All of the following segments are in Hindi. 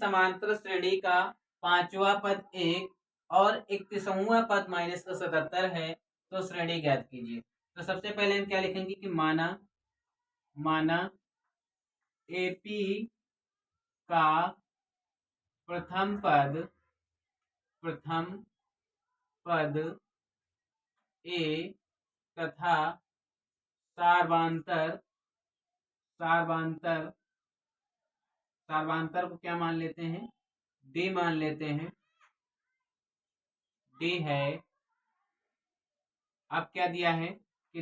समांतर श्रेणी का पांचवा पद 1 और 31वां पद -77 है, तो श्रेणी ज्ञात कीजिए। तो सबसे पहले हम क्या लिखेंगे कि माना एपी का प्रथम पद ए तथा सार्वांतर को क्या मान लेते हैं, डी मान लेते हैं, डी है। अब क्या दिया है कि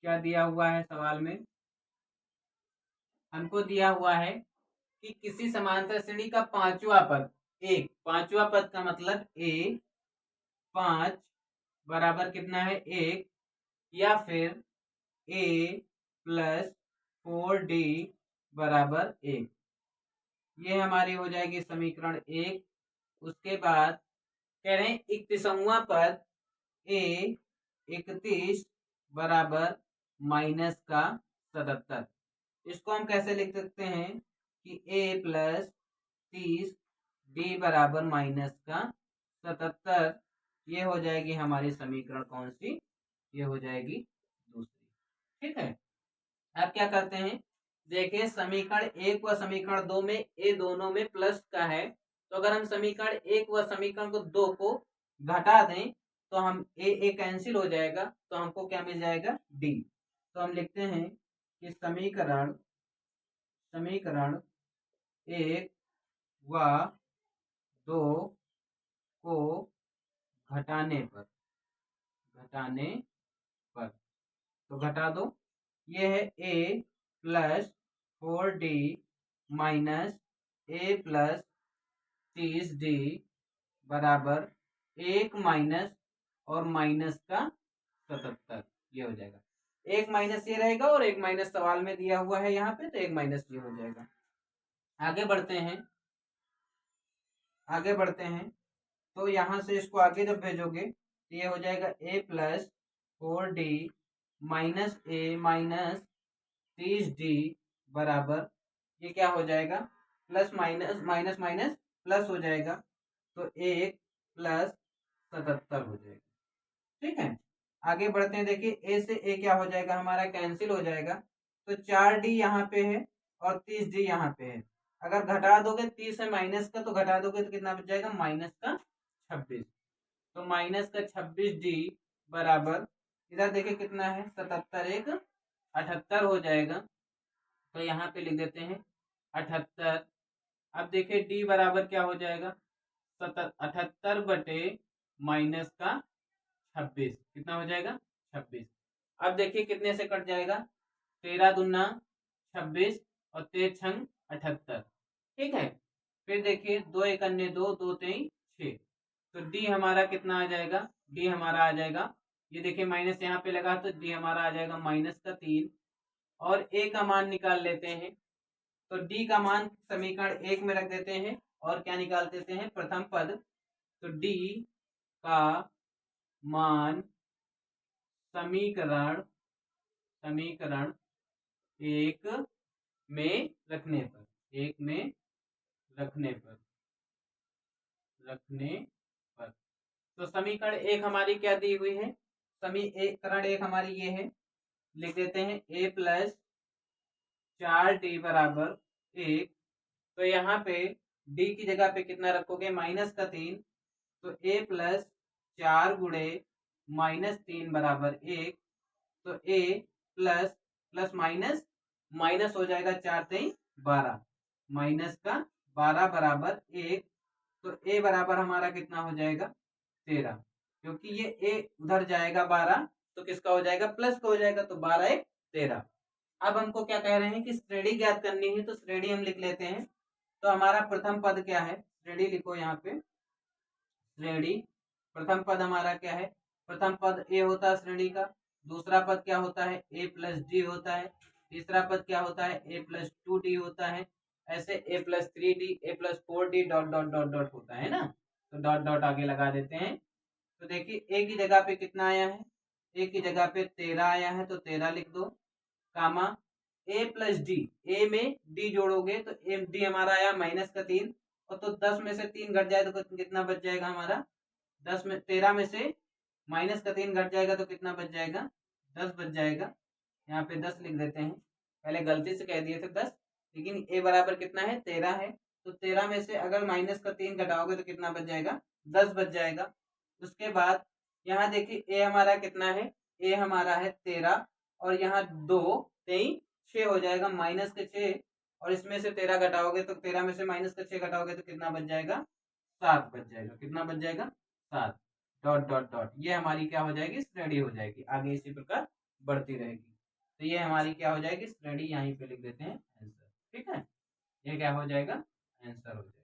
क्या दिया हुआ है सवाल में, हमको दिया हुआ है कि किसी समांतर श्रेणी का पांचवा पद पांचवा पद का मतलब ए 5 बराबर कितना है 1, या फिर ए प्लस 4D बराबर 1। ये हमारी हो जाएगी समीकरण 1। उसके बाद कह रहे हैं 31वां पद ए 31 बराबर -77। इसको हम कैसे लिख सकते हैं कि a प्लस 30 d बराबर -77। ये हो जाएगी हमारी समीकरण कौन सी, ये हो जाएगी दूसरी। ठीक है, अब क्या करते हैं, देखिए समीकरण 1 व समीकरण 2 में ए दोनों में प्लस का है, तो अगर हम समीकरण 1 व समीकरण 2 को घटा दें तो हम ए कैंसिल हो जाएगा, तो हमको क्या मिल जाएगा डी। तो हम लिखते हैं कि समीकरण 1 व 2 को घटाने पर तो घटा दो, ये है ए प्लस 4D माइनस ए प्लस 30D बराबर 1 माइनस और माइनस का 77। ये हो जाएगा, एक माइनस ये रहेगा और एक माइनस सवाल में दिया हुआ है यहाँ पे, तो एक माइनस ये हो जाएगा। आगे बढ़ते हैं तो यहाँ से इसको आगे जब भेजोगे तो ये हो जाएगा ए प्लस 4D माइनस ए माइनस 30D बराबर, ये क्या हो जाएगा plus minus minus minus plus हो जाएगा, तो 1 प्लस 77 हो जाएगा। ठीक है, आगे बढ़ते हैं, देखिए ए से ए क्या हो जाएगा हमारा कैंसिल हो जाएगा, तो 4D यहाँ पे है और 30D यहाँ पे है। अगर घटा दोगे 30 है माइनस का, तो घटा दोगे तो कितना बच जाएगा माइनस का 26। तो माइनस का 26D बराबर, इधर देखिए कितना है 77 1 78 हो जाएगा, तो यहाँ पे लिख देते हैं 78। अब देखिए डी बराबर क्या हो जाएगा 78 बटे माइनस का 26, कितना हो जाएगा 26। अब देखिए कितने से कट जाएगा, 13 दूना 26 और 13 छंग 78। ठीक है, फिर देखिए 2 1 अन्य 2 2 3 6, तो डी हमारा कितना आ जाएगा, डी हमारा आ जाएगा, ये देखिए माइनस यहाँ पे लगा तो डी हमारा आ जाएगा माइनस का 3, और ए का मान निकाल लेते हैं, तो डी का मान समीकरण 1 में रख देते हैं और क्या निकाल देते हैं प्रथम पद, तो डी का मान समीकरण 1 में रखने पर तो समीकरण 1 हमारी क्या दी हुई है, समीकरण 1 हमारी ये है, लिख देते हैं ए प्लस 4D बराबर 1। तो यहाँ पे D की जगह पे कितना रखोगे माइनस का 3, तो A प्लस 4 गुणे -3 बराबर 1, तो A plus plus minus minus हो जाएगा 4 3 12, माइनस का 12 बराबर 1, तो A बराबर हमारा कितना हो जाएगा 13, क्योंकि ये A उधर जाएगा 12 तो किसका हो जाएगा प्लस का हो जाएगा, तो 12 1 13। अब हमको क्या कह रहे हैं कि श्रेणी ज्ञात करनी है, तो श्रेणी हम लिख लेते हैं। तो हमारा प्रथम पद क्या है, श्रेणी लिखो यहाँ पे, श्रेणी प्रथम पद हमारा क्या है, प्रथम पद ए होता है श्रेणी का, दूसरा पद क्या होता है ए प्लस डी होता है, तीसरा पद क्या होता है ए प्लस 2D होता है, ऐसे a plus 3D a plus 4D dot dot dot dot होता है ना, तो डॉट डॉट आगे लगा देते हैं। तो देखिए ए की जगह पे कितना आया है, ए की जगह पे 13 आया है, तो 13 लिख दो, कामा ए प्लस डी, ए में डी जोड़ोगे तो ए डी हमारा आया -3, और तो 10 में से 3 घट जाए तो कितना बच जाएगा हमारा, 13 में से -3 घट जाएगा तो कितना बच जाएगा, 10 बच जाएगा। यहाँ पे 10 लिख देते हैं, पहले गलती से कह दिए थे 10, लेकिन ए बराबर कितना है, 13 है, तो 13 में से अगर -3 घटाओगे तो कितना बच जाएगा, 10 बच जाएगा। उसके बाद यहाँ देखिए ए हमारा कितना है, ए हमारा है 13, और यहाँ 2 23 6 हो जाएगा, -6, और इसमें से 13 घटाओगे तो 13 में से -6 घटाओगे तो कितना बच जाएगा, 7 बच जाएगा। कितना बच जाएगा, 7। डॉट डॉट डॉट, ये हमारी क्या हो जाएगी, श्रेणी हो जाएगी, आगे इसी प्रकार बढ़ती रहेगी। तो ये हमारी क्या हो जाएगी, श्रेणी, यहीं पे लिख देते हैं आंसर। ठीक है, ये क्या हो जाएगा, आंसर हो जाएगा।